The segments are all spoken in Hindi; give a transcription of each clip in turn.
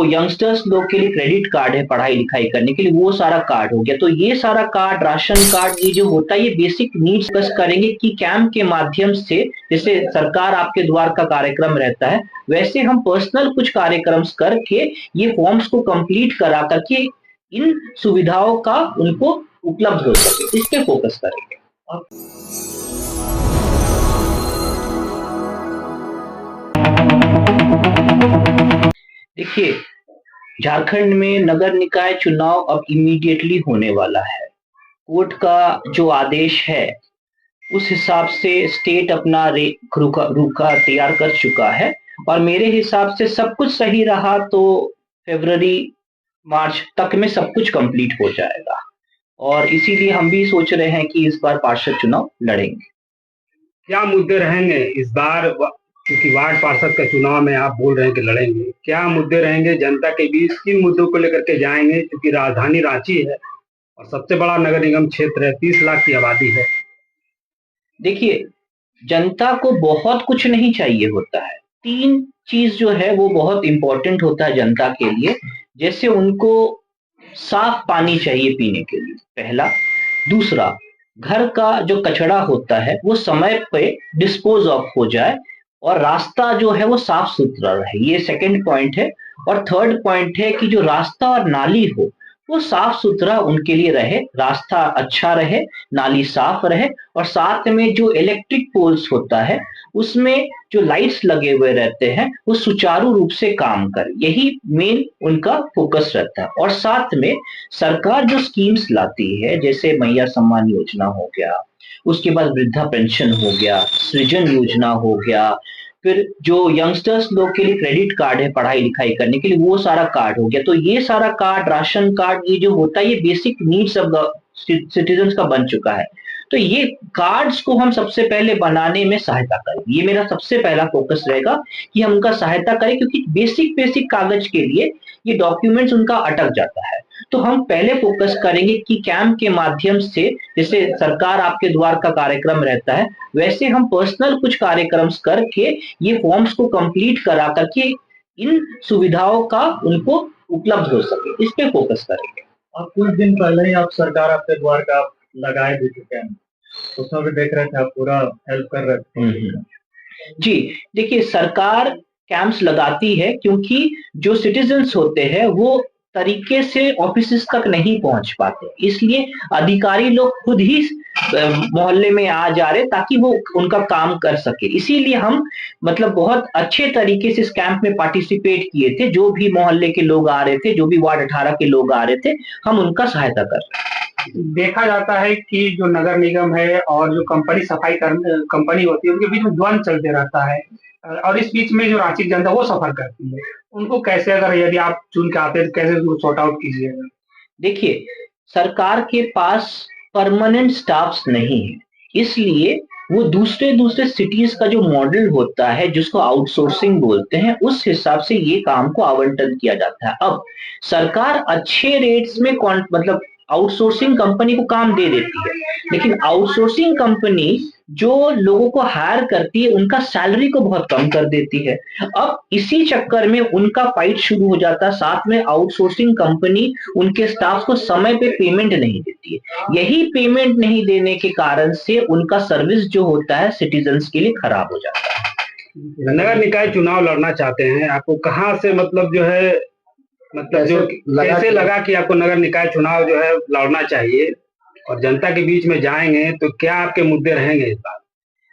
यंगस्टर्स लोग के लिए क्रेडिट कार्ड है पढ़ाई लिखाई करने के लिए, वो सारा कार्ड हो गया। तो ये सारा कार्ड, राशन कार्ड, ये जो होता है, ये बेसिक नीड्स बस करेंगे कि कैंप के माध्यम से, जैसे सरकार आपके द्वार का कार्यक्रम रहता है, वैसे हम पर्सनल कुछ कार्यक्रम करके ये फॉर्म्स को कंप्लीट करा करके इन सुविधाओं का उनको उपलब्ध हो सके, इस पे फोकस करेंगे। देखिए, झारखंड में नगर निकाय चुनाव अब इमीडिएटली होने वाला है। कोर्ट का जो आदेश है उस हिसाब से स्टेट अपना रुका तैयार कर चुका है, और मेरे हिसाब से सब कुछ सही रहा तो फरवरी मार्च तक में सब कुछ कंप्लीट हो जाएगा, और इसीलिए हम भी सोच रहे हैं कि इस बार पार्षद चुनाव लड़ेंगे। क्या मुद्दे रहेंगे इस बार, क्योंकि वार्ड पार्षद का चुनाव में आप बोल रहे हैं कि लड़ेंगे, क्या मुद्दे रहेंगे जनता के बीच, किन मुद्दों को लेकर के जाएंगे? क्योंकि राजधानी रांची है और सबसे बड़ा नगर निगम क्षेत्र है, 30 लाख की आबादी है। देखिए, जनता को बहुत कुछ नहीं चाहिए होता है, 3 चीज जो है वो बहुत इंपॉर्टेंट होता है जनता के लिए। जैसे उनको साफ पानी चाहिए पीने के लिए, पहला। दूसरा, घर का जो कचरा होता है वो समय पे डिस्पोज ऑफ हो जाए, और रास्ता जो है वो साफ सुथरा रहे, ये सेकंड पॉइंट है। और थर्ड पॉइंट है कि जो रास्ता और नाली हो वो साफ सुथरा उनके लिए रहे, रास्ता अच्छा रहे, नाली साफ रहे, और साथ में जो इलेक्ट्रिक पोल्स होता है उसमें जो लाइट्स लगे हुए रहते हैं वो सुचारू रूप से काम करे, यही मेन उनका फोकस रहता है। और साथ में सरकार जो स्कीम्स लाती है, जैसे मैया सम्मान योजना हो गया, उसके बाद वृद्धा पेंशन हो गया, सृजन योजना हो गया, फिर जो यंगस्टर्स लोग के लिए क्रेडिट कार्ड है पढ़ाई लिखाई करने के लिए, वो सारा कार्ड हो गया। तो ये सारा कार्ड, राशन कार्ड, ये जो होता है, ये बेसिक नीड्स ऑफ सिटीजन का बन चुका है। तो ये कार्ड्स को हम सबसे पहले बनाने में सहायता करें, ये मेरा सबसे पहला फोकस रहेगा कि हम उनका सहायता करें, क्योंकि बेसिक बेसिक कागज के लिए ये डॉक्यूमेंट्स उनका अटक जाता है। तो हम पहले फोकस करेंगे कि कैंप के माध्यम से, जैसे सरकार आपके द्वार का कार्यक्रम रहता है, वैसे हम पर्सनल कुछ कार्यक्रम करके ये फॉर्म्स को कंप्लीट करा करके इन सुविधाओं का उनको उपलब्ध हो सके, इस पे फोकस करेंगे। और कुछ दिन पहले ही आप सरकार आपके द्वार का लगाए भी थे कैंप, उसमें भी देख रहे थे आप पूरा हेल्प कर रहे थे। जी, देखिए, सरकार कैंप्स लगाती है क्योंकि जो सिटीजन्स होते हैं वो तरीके से ऑफिसेस तक नहीं पहुंच पाते, इसलिए अधिकारी लोग खुद ही मोहल्ले में आ जा रहे ताकि वो उनका काम कर सके। इसीलिए हम मतलब बहुत अच्छे तरीके से इस कैंप में पार्टिसिपेट किए थे, जो भी मोहल्ले के लोग आ रहे थे, जो भी वार्ड 18 के लोग आ रहे थे, हम उनका सहायता कर रहे थे। देखा जाता है कि जो नगर निगम है और जो कंपनी होती है, उनके बीच में द्वंद चलते रहता है, और इस बीच में जो रांची की जनता वो सफर करती है, उनको कैसे, अगर यदि आप चुन के आते हैं, तो कैसे उनको सॉर्ट आउट कीजिएगा? देखिए, सरकार के पास परमानेंट स्टाफ्स नहीं है, इसलिए वो दूसरे दूसरे सिटीज का जो मॉडल होता है, जिसको आउटसोर्सिंग बोलते हैं, उस हिसाब से ये काम को आवंटन किया जाता है। अब सरकार अच्छे रेट्स में मतलब आउटसोर्सिंग कंपनी को काम दे देती है, लेकिन आउटसोर्सिंग कंपनी जो लोगों को हायर करती है उनका सैलरी को बहुत कम कर देती है। अब इसी चक्कर में उनका फाइट शुरू हो जाता है, साथ में आउटसोर्सिंग कंपनी उनके स्टाफ को समय पे पेमेंट नहीं देती है। यही पेमेंट नहीं देने के कारण से उनका सर्विस जो होता है सिटीजन्स के लिए खराब हो जाता है। नगर निकाय चुनाव लड़ना चाहते हैं, आपको कहाँ से मतलब जो है, मतलब जो कैसे लगा कि आपको नगर निकाय चुनाव जो है लड़ना चाहिए, और जनता के बीच में जाएंगे तो क्या आपके मुद्दे रहेंगे इस बार?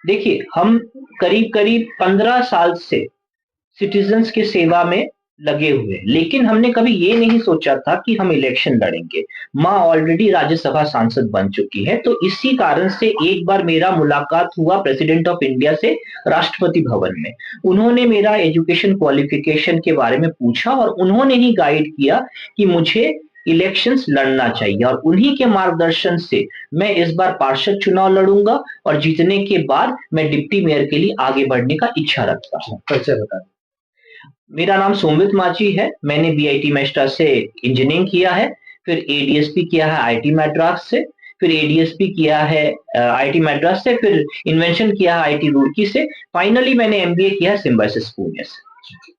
देखिए, हम करीब करीब 15 साल से सिटीजन्स की सेवा में लगे हुए, लेकिन हमने कभी ये नहीं सोचा था कि हम इलेक्शन लड़ेंगे। माँ ऑलरेडी राज्यसभा सांसद बन चुकी है, तो इसी कारण से एक बार मेरा मुलाकात हुआ प्रेसिडेंट ऑफ इंडिया से राष्ट्रपति भवन में। उन्होंने मेरा एजुकेशन क्वालिफिकेशन के बारे में पूछा और उन्होंने ही गाइड किया कि मुझे इलेक्शंस लड़ना चाहिए, और उन्हीं के मार्गदर्शन से मैं इस बार पार्षद चुनाव लड़ूंगा, और जीतने के बाद मैं डिप्टी मेयर के लिए आगे बढ़ने का इच्छा रखता हूँ। कैसे बता? मेरा नाम सोमवित माझी है, मैंने बीआईटी मेस्टा से इंजीनियरिंग किया है, फिर एडीएसपी किया है आईटी मद्रास से, फिर एडीएसपी किया है आईटी मद्रास से, फिर इन्वेंशन किया है आईटी रुड़की से, फाइनली मैंने एमबीए किया है सिम्बायोसिस पुणे से।